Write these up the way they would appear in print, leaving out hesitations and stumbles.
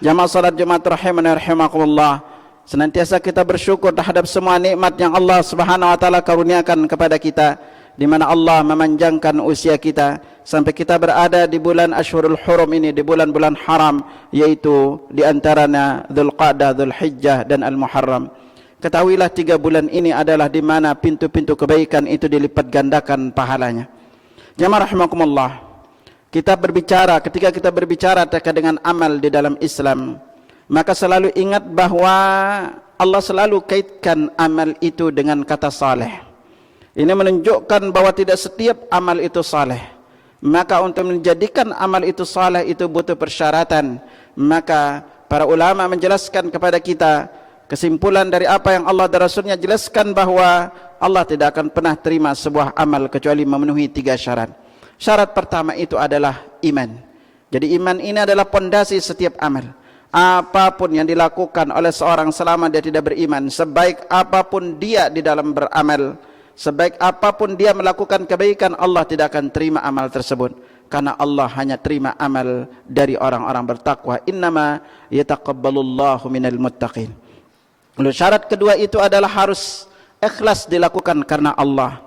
Jamaah salat Jumat rahimani rahimakumullah, senantiasa kita bersyukur terhadap semua nikmat yang Allah Subhanahu wa taala karuniakan kepada kita, di mana Allah memanjangkan usia kita sampai kita berada di bulan Ashhurul Hurum ini, di bulan-bulan haram, yaitu di antaranya Dzulqa'dah, Dzulhijjah dan Al-Muharram. Ketahuilah 3 bulan ini adalah di mana pintu-pintu kebaikan itu dilipat gandakan pahalanya. Jamaah rahimakumullah, ketika kita berbicara terkait dengan amal di dalam Islam, maka selalu ingat bahwa Allah selalu kaitkan amal itu dengan kata saleh. Ini menunjukkan bahwa tidak setiap amal itu saleh. Maka untuk menjadikan amal itu saleh itu butuh persyaratan. Maka para ulama menjelaskan kepada kita kesimpulan dari apa yang Allah dan Rasulnya jelaskan, bahwa Allah tidak akan pernah terima sebuah amal kecuali memenuhi 3 syarat. Syarat pertama itu adalah iman. Jadi iman ini adalah pondasi setiap amal. Apapun yang dilakukan oleh seorang selama dia tidak beriman, sebaik apapun dia di dalam beramal, sebaik apapun dia melakukan kebaikan, Allah tidak akan terima amal tersebut. Karena Allah hanya terima amal dari orang-orang bertakwa. Innama yataqabbalullahu minal muttaqin. Lalu syarat kedua itu adalah harus ikhlas dilakukan karena Allah.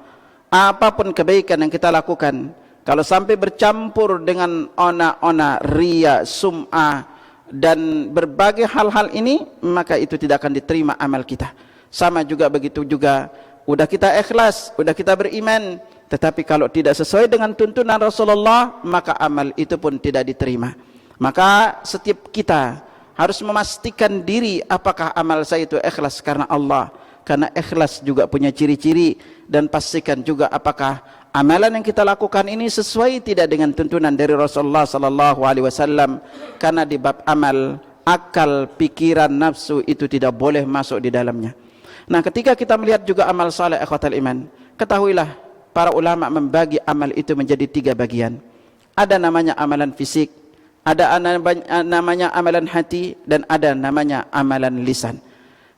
Apapun kebaikan yang kita lakukan, kalau sampai bercampur dengan ona-ona, riya, sum'ah dan berbagai hal-hal ini, maka itu tidak akan diterima amal kita. Sama juga begitu juga, udah kita ikhlas, udah kita beriman, tetapi kalau tidak sesuai dengan tuntunan Rasulullah, maka amal itu pun tidak diterima. Maka setiap kita harus memastikan diri, apakah amal saya itu ikhlas karena Allah. Karena ikhlas juga punya ciri-ciri, dan pastikan juga apakah amalan yang kita lakukan ini sesuai tidak dengan tuntunan dari Rasulullah sallallahu alaihi wasallam. Karena di bab amal, akal, pikiran, nafsu itu tidak boleh masuk di dalamnya. Nah, ketika kita melihat juga amal saleh ikhwatal iman, ketahuilah para ulama membagi amal itu menjadi 3 bagian. Ada namanya amalan fisik, ada namanya amalan hati, dan ada namanya amalan lisan.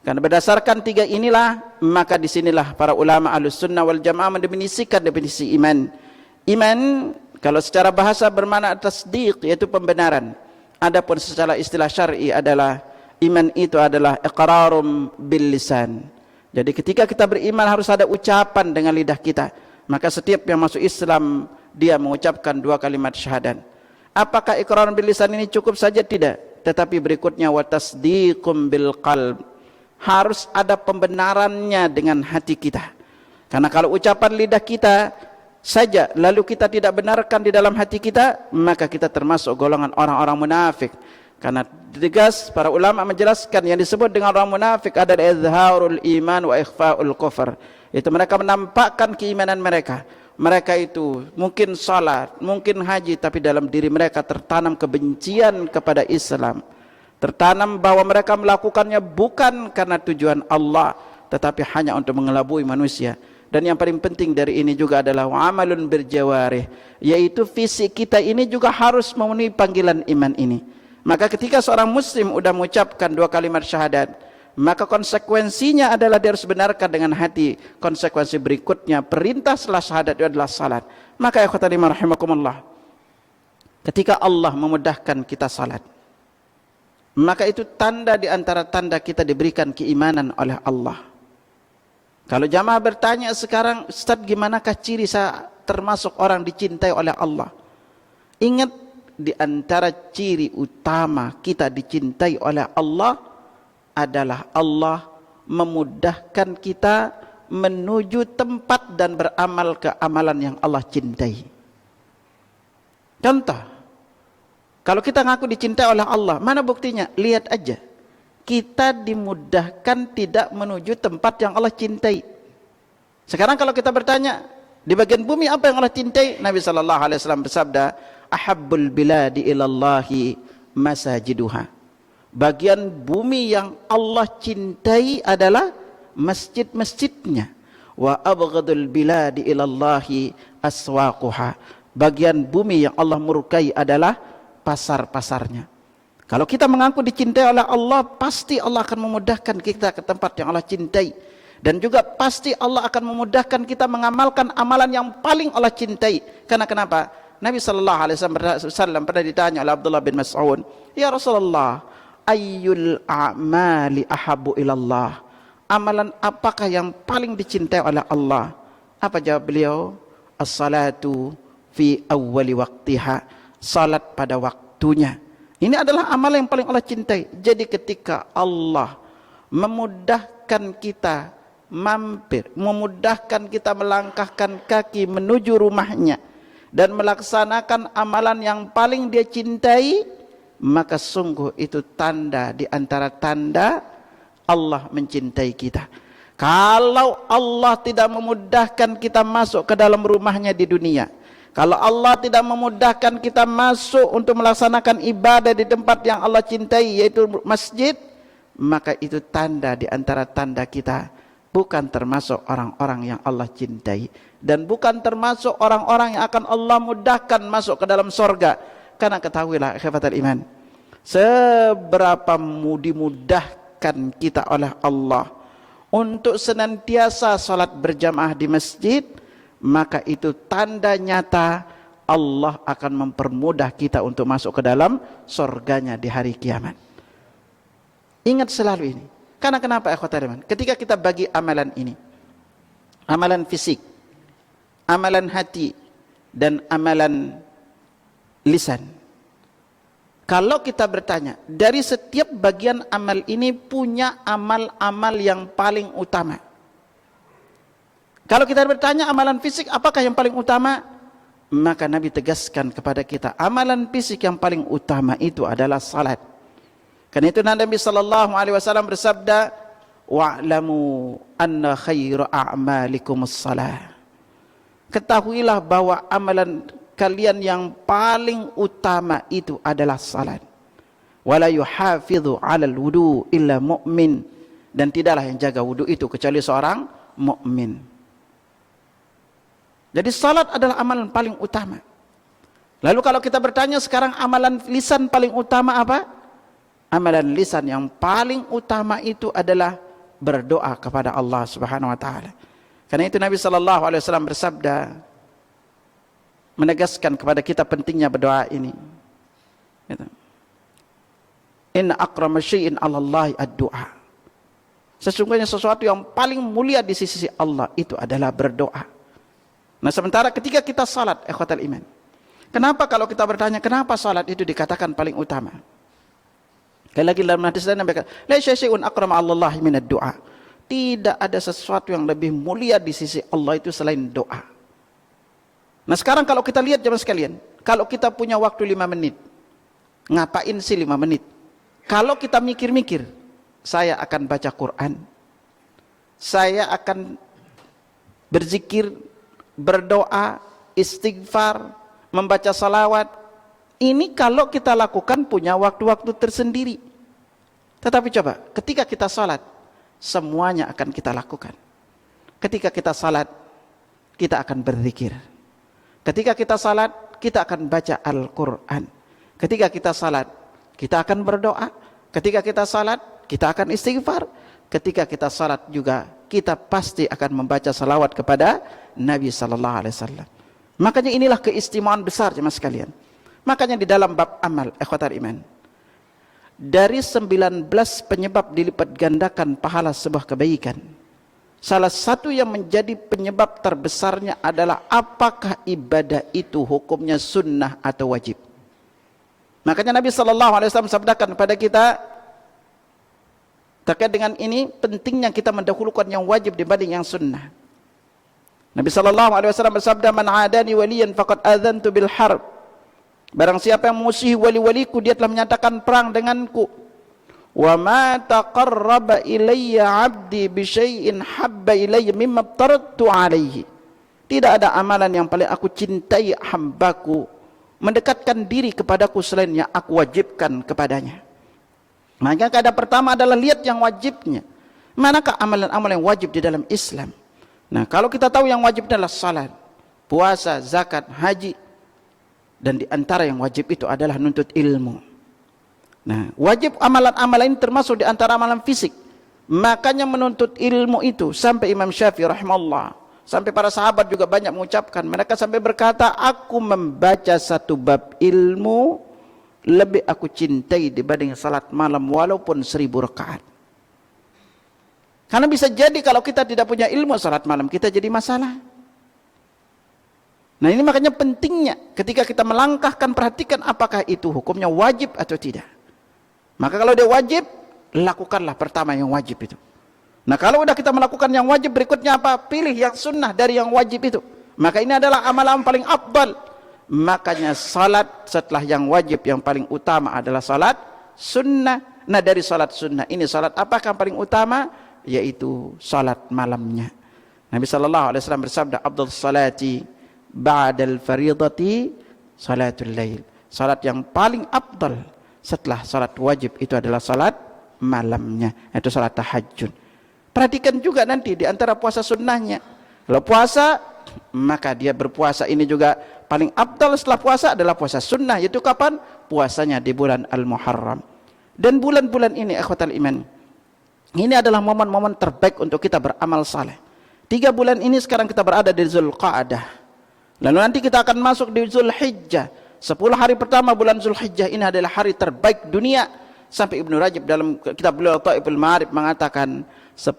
Karena berdasarkan 3 inilah, maka disinilah para ulama Ahlus Sunnah wal Jamaah mendefinisikan definisi iman. Iman kalau secara bahasa bermakna tasdiq, yaitu pembenaran. Adapun secara istilah syar'i adalah iman itu adalah iqrarum bil lisan. Jadi ketika kita beriman harus ada ucapan dengan lidah kita. Maka setiap yang masuk Islam dia mengucapkan 2 kalimat syahadat. Apakah iqrar bil lisan ini cukup saja? Tidak. Tetapi berikutnya wa tasdiqum bil qalb. Harus ada pembenarannya dengan hati kita. Karena kalau ucapan lidah kita saja lalu kita tidak benarkan di dalam hati kita, maka kita termasuk golongan orang-orang munafik. Karena tegas para ulama menjelaskan yang disebut dengan orang munafik adalah izharul iman wa ikhfaul kufur. Itu mereka menampakkan keimanan mereka. Mereka itu mungkin salat, mungkin haji, tapi dalam diri mereka tertanam kebencian kepada Islam. Tertanam bahwa mereka melakukannya bukan karena tujuan Allah, tetapi hanya untuk mengelabui manusia. Dan yang paling penting dari ini juga adalah amalun berjawarih, yaitu fisik kita ini juga harus memenuhi panggilan iman ini. Maka ketika seorang muslim sudah mengucapkan 2 kalimat syahadat, maka konsekuensinya adalah dia harus benarkan dengan hati. Konsekuensi berikutnya, perintah setelah syahadat itu adalah salat. Maka ya ikhwatan rahimakumullah, ketika Allah memudahkan kita salat, maka itu tanda di antara tanda kita diberikan keimanan oleh Allah. Kalau jamaah bertanya sekarang, Ustaz, gimanakah ciri saya termasuk orang dicintai oleh Allah? Ingat, di antara ciri utama kita dicintai oleh Allah adalah Allah memudahkan kita menuju tempat dan beramal ke amalan yang Allah cintai. Contoh, kalau kita ngaku dicintai oleh Allah, mana buktinya? Lihat aja. Kita dimudahkan tidak menuju tempat yang Allah cintai. Sekarang kalau kita bertanya, di bagian bumi apa yang Allah cintai? Nabi SAW bersabda, ahabbul biladi ilallahi masajiduha. Bagian bumi yang Allah cintai adalah masjid-masjidnya. Wa abghadul biladi ilallahi aswaquha. Bagian bumi yang Allah murkai adalah pasar-pasarnya. Kalau kita mengaku dicintai oleh Allah, pasti Allah akan memudahkan kita ke tempat yang Allah cintai. Dan juga pasti Allah akan memudahkan kita mengamalkan amalan yang paling Allah cintai. Karena kenapa? Nabi SAW pernah ditanya oleh Abdullah bin Mas'ud, ya Rasulullah, ayyul a'mali ahabu ilallah. Amalan apakah yang paling dicintai oleh Allah? Apa jawab beliau? As-salatu fi awwali waqtiha. Salat pada waktunya. Ini adalah amalan yang paling Allah cintai. Jadi ketika Allah memudahkan kita mampir, memudahkan kita melangkahkan kaki menuju rumahnya dan melaksanakan amalan yang paling dia cintai, maka sungguh itu tanda di antara tanda Allah mencintai kita. Kalau Allah tidak memudahkan kita masuk ke dalam rumahnya di dunia, kalau Allah tidak memudahkan kita masuk untuk melaksanakan ibadah di tempat yang Allah cintai, yaitu masjid, maka itu tanda di antara tanda kita bukan termasuk orang-orang yang Allah cintai, dan bukan termasuk orang-orang yang akan Allah mudahkan masuk ke dalam sorga. Karena ketahuilah ikhwatal iman, seberapa dimudahkan kita oleh Allah untuk senantiasa salat berjamaah di masjid, maka itu tanda nyata Allah akan mempermudah kita untuk masuk ke dalam surganya di hari kiamat. Ingat selalu ini. Karena kenapa ikhwatal iman? Ketika kita bagi amalan ini, amalan fisik, amalan hati, dan amalan lisan. Kalau kita bertanya, dari setiap bagian amal ini punya amal-amal yang paling utama. Kalau kita bertanya amalan fisik apakah yang paling utama? Maka Nabi tegaskan kepada kita, amalan fisik yang paling utama itu adalah salat. Karena itu Nabi SAW bersabda, wa'lamu anna khairu a'malikumus salah. Ketahuilah bahwa amalan kalian yang paling utama itu adalah salat. Wala yuhafidhu 'alal wudu illa mu'min, dan tidaklah yang jaga wudu itu kecuali seorang mukmin. Jadi salat adalah amalan paling utama. Lalu kalau kita bertanya sekarang amalan lisan paling utama apa? Amalan lisan yang paling utama itu adalah berdoa kepada Allah Subhanahu wa taala. Karena itu Nabi sallallahu alaihi wasallam bersabda, menegaskan kepada kita pentingnya berdoa ini. Inna akrama syai'in 'ala Allah ad-du'a. Sesungguhnya sesuatu yang paling mulia di sisi Allah itu adalah berdoa. Nah, sementara ketika kita salat, ikhwatal iman, kenapa kalau kita bertanya kenapa salat itu dikatakan paling utama? Sekali lagi dalam hadis lain Nabi kata, la syai'un akrama 'ala Allah min ad-du'a. Tidak ada sesuatu yang lebih mulia di sisi Allah itu selain doa. Nah sekarang kalau kita lihat jemaah sekalian, kalau kita punya waktu 5 menit, ngapain sih 5 menit? Kalau kita mikir-mikir, saya akan baca Quran, saya akan berzikir, berdoa, istighfar, membaca salawat. Ini kalau kita lakukan punya waktu-waktu tersendiri. Tetapi coba, ketika kita salat, semuanya akan kita lakukan. Ketika kita salat, kita akan berzikir. Ketika kita salat, kita akan baca Al-Quran. Ketika kita salat, kita akan berdoa. Ketika kita salat, kita akan istighfar. Ketika kita salat juga, kita pasti akan membaca salawat kepada Nabi sallallahu alaihi wasallam. Makanya inilah keistimewaan besar jemaah sekalian. Makanya di dalam bab amal, ikhwatal iman, dari 19 penyebab dilipat gandakan pahala sebuah kebaikan, salah satu yang menjadi penyebab terbesarnya adalah apakah ibadah itu hukumnya sunnah atau wajib. Makanya Nabi SAW sabdakan kepada kita terkait dengan ini, pentingnya kita mendahulukan yang wajib dibanding yang sunnah. Nabi SAW bersabda, man adani waliyan faqad adzantu bil harb. Barang siapa yang memusuhi wali-waliku, dia telah menyatakan perang denganku. Wa ma taqarraba ilayya 'abdi bi syai'in habba ilayya mimma aftaradtu 'alaihi. Tidak ada amalan yang paling aku cintai hambaku mendekatkan diri kepadaku selain yang aku wajibkan kepadanya. Maka kaidah pertama adalah lihat yang wajibnya. Manakah amalan-amalan yang wajib di dalam Islam? Nah, kalau kita tahu yang wajib adalah salat, puasa, zakat, haji, dan di antara yang wajib itu adalah nuntut ilmu. Nah, wajib amalan-amalan ini termasuk di antara amalan fisik. Makanya menuntut ilmu itu sampai Imam Syafi'i rahimahullah, sampai para sahabat juga banyak mengucapkan, mereka sampai berkata, aku membaca satu bab ilmu lebih aku cintai dibanding salat malam walaupun 1000 rakaat. Karena bisa jadi kalau kita tidak punya ilmu salat malam, kita jadi masalah. Nah, ini makanya pentingnya ketika kita melangkahkan, perhatikan apakah itu hukumnya wajib atau tidak. Maka kalau dia wajib, lakukanlah pertama yang wajib itu. Nah, kalau udah kita melakukan yang wajib, berikutnya apa? Pilih yang sunnah dari yang wajib itu. Maka ini adalah amalan paling afdal. Makanya salat setelah yang wajib yang paling utama adalah salat sunnah. Nah, dari salat sunnah ini salat apakah yang paling utama? Yaitu salat malamnya. Nabi sallallahu alaihi wasallam bersabda, "Afdal salati ba'dal faridati salatul lail." Salat yang paling afdal setelah salat wajib itu adalah salat malamnya, itu salat tahajud. Perhatikan juga nanti di antara puasa sunnahnya. Kalau puasa, maka dia berpuasa ini juga paling afdal setelah puasa adalah puasa sunnah, yaitu kapan? Puasanya di bulan Al-Muharram. Dan bulan-bulan ini ikhwatal iman, ini adalah momen-momen terbaik untuk kita beramal saleh. 3 bulan ini sekarang kita berada di Zulqa'dah. Lalu nanti kita akan masuk di Zulhijjah. 10 hari pertama bulan Zulhijjah ini adalah hari terbaik dunia. Sampai Ibnu Rajab dalam kitab beliau Thaiful Ma'arif mengatakan 10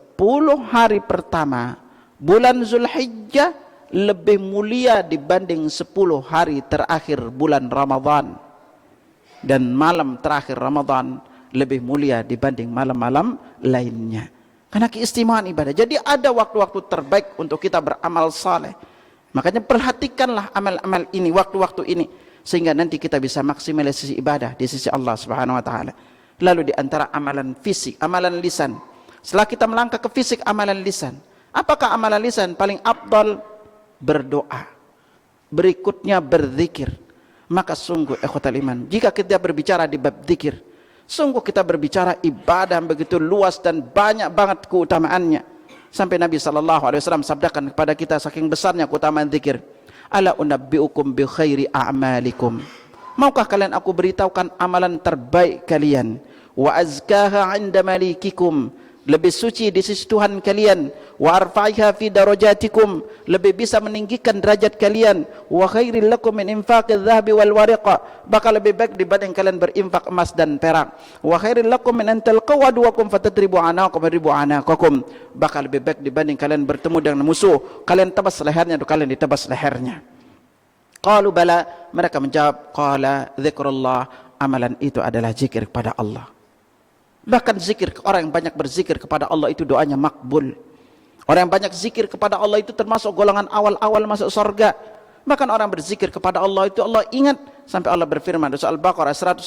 hari pertama bulan Zulhijjah lebih mulia dibanding 10 hari terakhir bulan Ramadan. Dan malam terakhir Ramadan lebih mulia dibanding malam-malam lainnya. Karena keistimewaan ibadah. Jadi ada waktu-waktu terbaik untuk kita beramal saleh. Makanya perhatikanlah amal-amal ini, waktu-waktu ini, sehingga nanti kita bisa maksimalisasi ibadah di sisi Allah Subhanahu wa taala. Lalu di antara amalan fisik, amalan lisan. Setelah kita melangkah ke fisik, amalan lisan. Apakah amalan lisan paling afdal? Berdoa. Berikutnya berzikir. Maka sungguh ikhwatal iman, jika kita berbicara di bab zikir, sungguh kita berbicara ibadah yang begitu luas dan banyak banget keutamaannya. Sampai Nabi SAW sabdakan kepada kita saking besarnya keutamaan zikir. Ala unabbiukum bi khairi a'malikum. Maukah kalian aku beritahukan amalan terbaik kalian? Wa azkaha 'inda malikikum. Lebih suci di sisi Tuhan kalian. Wa arfa'iha fi darajatikum. Lebih bisa meninggikan derajat kalian. Wa khairil lakum min infaqidz dhahabi wal wariqa. Bakal lebih baik dibanding kalian berinfak emas dan perak. Wa khairil lakum min an talqaw aduwakum fatadribu anaqakum ribu anaqakum. Bakal lebih baik dibanding kalian bertemu dengan musuh, kalian tebas lehernya atau kalian ditebas lehernya. Qalu bala, mereka menjawab, qala dzikrullah, amalan itu adalah zikir kepada Allah. Bahkan zikir, orang yang banyak berzikir kepada Allah itu doanya makbul. Orang yang banyak zikir kepada Allah itu termasuk golongan awal-awal masuk surga. Bahkan orang berzikir kepada Allah itu Allah ingat. Sampai Allah berfirman di surah Al-Baqarah 152,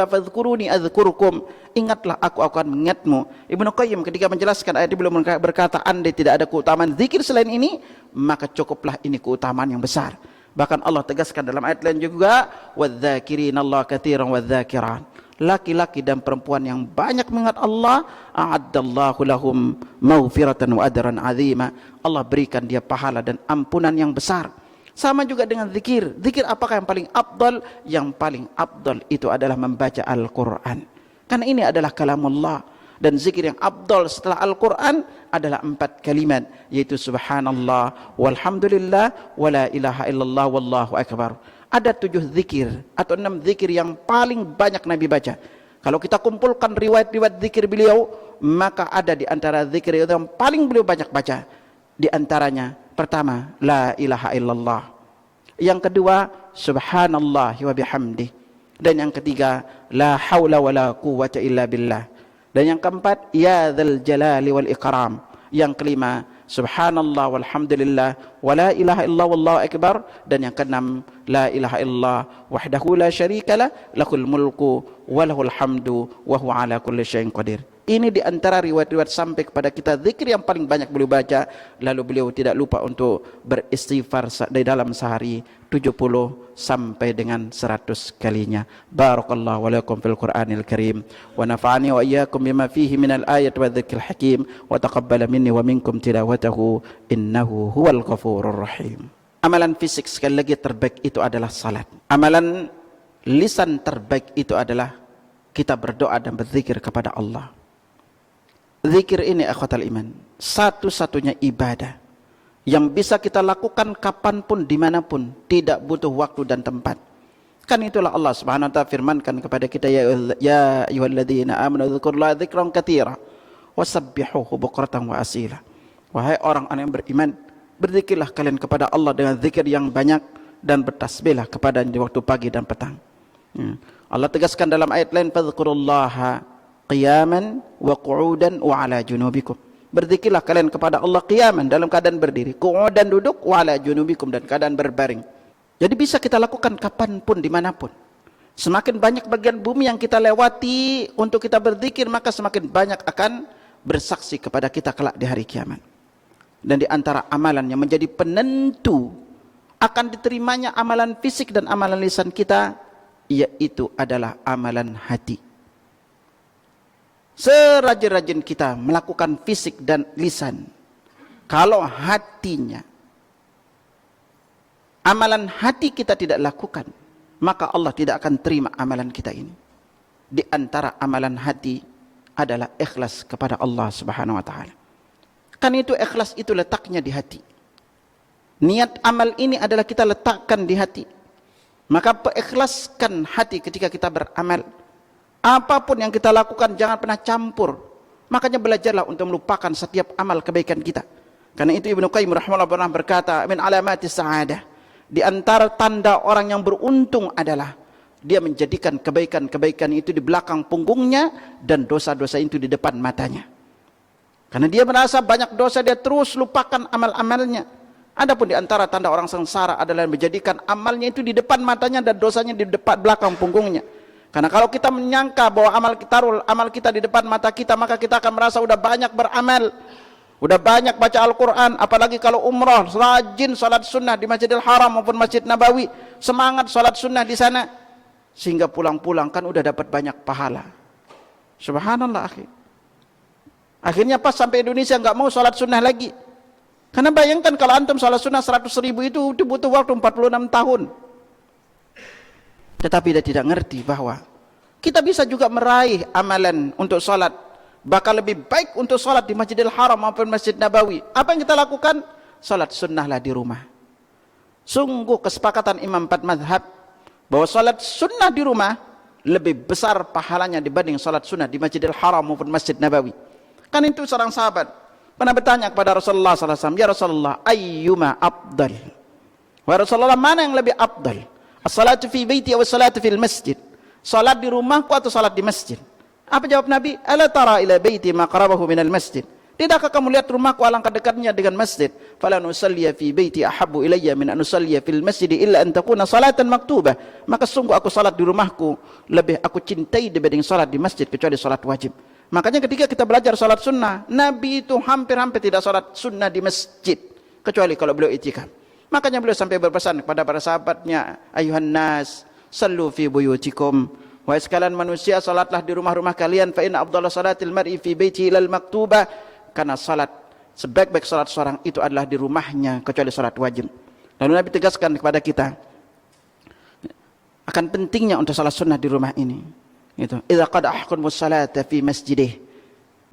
fadhkuruni adzkurukum. Ingatlah aku akan mengingatmu. Ibnu Qayyim ketika menjelaskan ayat ini beliau berkata, andai tidak ada keutamaan zikir selain ini, maka cukuplah ini keutamaan yang besar. Bahkan Allah tegaskan dalam ayat lain juga, wadzakirinallah katsiran wadzakirat. Laki-laki dan perempuan yang banyak mengingat Allah, a'addallahu lahum maghfiratan wa ajran 'azima. Allah berikan dia pahala dan ampunan yang besar. Sama juga dengan zikir. Zikir apakah yang paling afdal? Yang paling afdal itu adalah membaca Al-Qur'an. Karena ini adalah kalamullah. Dan zikir yang afdal setelah Al-Qur'an adalah 4 kalimat, yaitu subhanallah walhamdulillah wala ilaha illallah wallahu akbar. Ada 7 zikir atau 6 zikir yang paling banyak Nabi baca. Kalau kita kumpulkan riwayat-riwayat zikir beliau, maka ada di antara zikir yang paling beliau banyak baca. Di antaranya, pertama, la ilaha illallah. Yang kedua, subhanallah wa bihamdih. Dan yang ketiga, la haula wa la quwwata illa billah. Dan yang keempat, ya dzal jalali wal ikram. Yang kelima, subhanallah walhamdulillah wa la ilaha illallah wallahu akbar. Dan yang keenam, la ilaha illallah wahdahu la syarikalah lahul mulku wa lahul hamdu wa huwa ala kulli syai'in qadir. Ini di antara riwayat-riwayat sampai kepada kita zikir yang paling banyak beliau baca. Lalu beliau tidak lupa untuk beristighfar di dalam sehari 70 sampai dengan 100 kalinya. Barakallahu wa lakum fil Qur'anil Karim wa nafa'ani wa iyyakum bima fihi minal ayat wa dzikril hakim wa taqabbala minni wa minkum tilawatahu innahu huwal ghafurur rahim. Amalan fisik sekali lagi terbaik itu adalah salat. Amalan lisan terbaik itu adalah kita berdoa dan berzikir kepada Allah. Zikir ini akhwatal iman, satu-satunya ibadah yang bisa kita lakukan kapanpun, dimanapun, tidak butuh waktu dan tempat. Kan itulah Allah Subhanahu wa taala firmankan kepada kita, ya ayyuhalladzina amanu dzkurullaha dzikran katsira wasabbihuhu bukratan wa asila. Wahai orang-orang yang beriman, berzikirlah kalian kepada Allah dengan zikir yang banyak dan bertasbihlah kepada di waktu pagi dan petang. Allah tegaskan dalam ayat lain, fadzkurullaha qiyaman wa qu'udan wa ala junubikum. Berzikirlah kalian kepada Allah qiyaman, dalam keadaan berdiri, qu'udan duduk, wa ala junubikum, dan keadaan berbaring. Jadi bisa kita lakukan kapanpun, dimanapun. Semakin banyak bagian bumi yang kita lewati untuk kita berzikir, maka semakin banyak akan bersaksi kepada kita kelak di hari kiamat. Dan di antara amalan yang menjadi penentu akan diterimanya amalan fisik dan amalan lisan kita, yaitu adalah amalan hati. Serajin-rajin kita melakukan fisik dan lisan, kalau hatinya, amalan hati kita tidak lakukan, maka Allah tidak akan terima amalan kita ini. Di antara amalan hati adalah ikhlas kepada Allah Subhanahu wa taala. Kan itu ikhlas itu letaknya di hati. Niat amal ini adalah kita letakkan di hati. Maka ikhlaskan hati ketika kita beramal. Apapun yang kita lakukan jangan pernah campur. Makanya belajarlah untuk melupakan setiap amal kebaikan kita. Karena itu Ibnu Qayyim rahimahullah pernah berkata, min alamatis sa'adah, di antara tanda orang yang beruntung adalah dia menjadikan kebaikan-kebaikan itu di belakang punggungnya dan dosa-dosa itu di depan matanya. Karena dia merasa banyak dosa, dia terus lupakan amal-amalnya. Adapun di antara tanda orang sengsara adalah menjadikan amalnya itu di depan matanya dan dosanya di depan belakang punggungnya. Karena kalau kita menyangka bahwa amal kita di depan mata kita, maka kita akan merasa udah banyak beramal, udah banyak baca Al-Quran, apalagi kalau umrah, rajin salat sunnah di Masjidil Haram maupun Masjid Nabawi, semangat salat sunnah di sana, sehingga pulang-pulang kan udah dapat banyak pahala. Subhanallah, akhirnya pas sampai Indonesia nggak mau salat sunnah lagi. Karena bayangkan kalau antum salat sunnah 100.000 itu butuh waktu 46 tahun. Tetapi dia tidak ngerti bahwa kita bisa juga meraih amalan untuk salat, bahkan lebih baik untuk salat di Masjidil Haram maupun Masjid Nabawi. Apa yang kita lakukan? Salat sunnahlah di rumah. Sungguh kesepakatan imam 4 madhab bahwa salat sunnah di rumah lebih besar pahalanya dibanding salat sunnah di Masjidil Haram maupun Masjid Nabawi. Kan itu seorang sahabat pernah bertanya kepada Rasulullah SAW, ya Rasulullah, ayyuma afdal? Wahai Rasulullah, mana yang lebih afdal? As-salatu fi baiti wa as-salatu fil masjid? Salat di rumahku atau salat di masjid? Apa jawab Nabi? Ala tara ila baiti ma qarabahu minal masjid? Tidakkah kamu lihat rumahku alangkah dekatnya dengan masjid? Fala nusalliya fi baiti ahabbu ilayya min an nusalliya fil masjid illa an takuna salatan maktubah. Maka sungguh aku salat di rumahku lebih aku cintai dibanding salat di masjid, kecuali salat wajib. Makanya ketika kita belajar salat sunnah, Nabi itu hampir-hampir tidak salat sunnah di masjid, kecuali kalau beliau i'tikaf. Makanya beliau sampai berpesan kepada para sahabatnya, ayuhan nas, sallu fi buyutikum. Wahai sekalian manusia, salatlah di rumah-rumah kalian. Fa inna afdhalas salatil mar'i fi baitihi ilal maktubah. Karena salat, sebaik-baik salat seorang itu adalah di rumahnya, kecuali salat wajib. Lalu Nabi tegaskan kepada kita akan pentingnya untuk salat sunnah di rumah ini. Gitu. Idza qad ahkamus salata fi masjidih.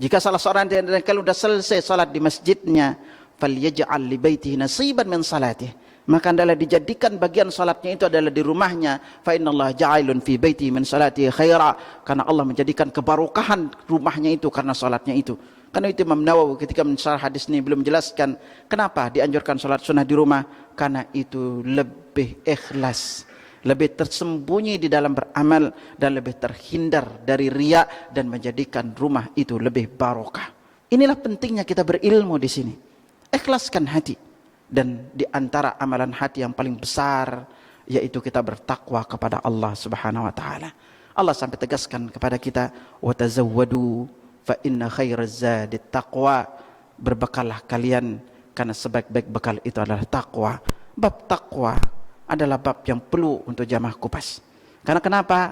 Jika salah seorang dari kalian sudah selesai salat di masjidnya, falyaj'al li baitihi nasiban min salatih, maka adalah dijadikan bagian salatnya itu adalah di rumahnya. Fa innallaha ja'ilun fi baitihi min salatihi khaira, karena Allah menjadikan kebarokahan rumahnya itu karena salatnya itu. Karena itu Imam Nawawi ketika mensyarah hadis ini belum menjelaskan kenapa dianjurkan salat sunnah di rumah, karena itu lebih ikhlas, lebih tersembunyi di dalam beramal, dan lebih terhindar dari riya, dan menjadikan rumah itu lebih barokah. Inilah pentingnya kita berilmu di sini. Ikhlaskan hati, dan di antara amalan hati yang paling besar yaitu kita bertakwa kepada Allah Subhanahu wa taala. Allah sampai tegaskan kepada kita, wa tazawwadu fa inna khairaz zadit taqwa. Berbekallah kalian karena sebaik-baik bekal itu adalah takwa. Bab takwa adalah bab yang perlu untuk jamaah kupas. Karena kenapa?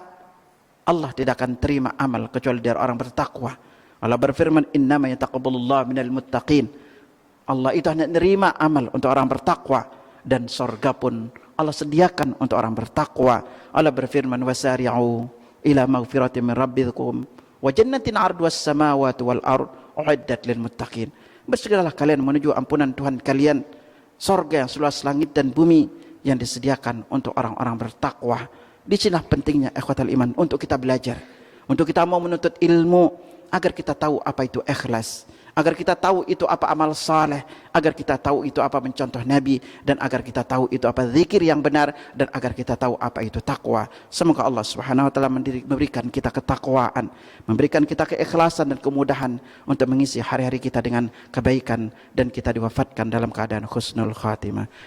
Allah tidak akan terima amal kecuali dari orang bertakwa. Allah berfirman, innama yataqabbalullahu minal muttaqin. Allah itu hanya menerima amal untuk orang bertakwa, dan surga pun Allah sediakan untuk orang bertakwa. Allah berfirman, wasari'u ila maghfiratin min rabbikum wa jannatin 'arduhas samawati wal ard u'iddat lil muttaqin. Bersegeralah kalian menuju ampunan Tuhan kalian, surga yang seluas langit dan bumi yang disediakan untuk orang-orang bertakwa. Di sinilah pentingnya ikhwatal iman untuk kita belajar, untuk kita mau menuntut ilmu agar kita tahu apa itu ikhlas, agar kita tahu itu apa amal saleh, agar kita tahu itu apa mencontoh Nabi, dan agar kita tahu itu apa zikir yang benar, dan agar kita tahu apa itu takwa. Semoga Allah Subhanahu wa taala memberikan kita ketakwaan, memberikan kita keikhlasan dan kemudahan untuk mengisi hari-hari kita dengan kebaikan, dan kita diwafatkan dalam keadaan husnul khatimah.